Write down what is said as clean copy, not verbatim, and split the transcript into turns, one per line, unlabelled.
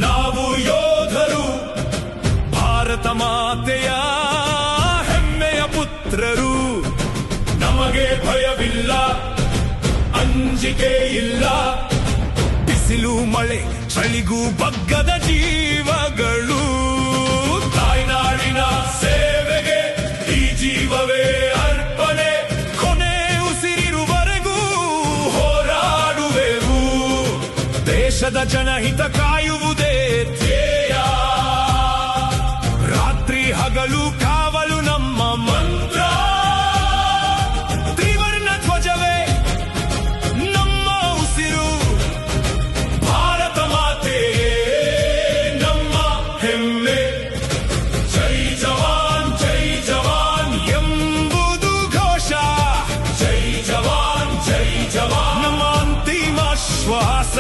ನಾವು ಯೋಧರು, ಭಾರತ ಮಾತೆಯ ಹೆಮ್ಮೆಯ ಪುತ್ರರು. ನಮಗೆ ಭಯವಿಲ್ಲ, ಅಂಜಿಕೆ ಇಲ್ಲ, ಬಿಸಿಲು ಮಳೆ ಚಳಿಗೂ ಬಗ್ಗದ ಜೀವಗಳು. ತಾಯ್ನಾಡಿನ ಸೇವೆಗೆ ಈ ಜೀವವೇ ಅರ್ಪಣೆ, ಕೊನೆ ಉಸಿರಿರುವರೆಗೂ ಹೋರಾಡುವೆವು. ದೇಶದ ಜನಹಿತ ಕಾಯುವುದೇ ಧ್ಯೇಯ, ರಾತ್ರಿ ಹಗಲು ಕಾವಲು ನಮ್ಮ ಮಂತ್ರ. ತ್ರಿವರ್ಣ ಧ್ವಜವೇ ನಮ್ಮ ಉಸಿರು, ಭಾರತ ಮಾತೆ ನಮ್ಮ ಹೆಮ್ಮೆ. ಜೈ ಜವಾನ್ ಎಂಬುದು ಘೋಷ, ಜೈ ಜವಾನ್ ನಮ್ಮ ಅಂತಿಮ ಶ್ವಾಸ.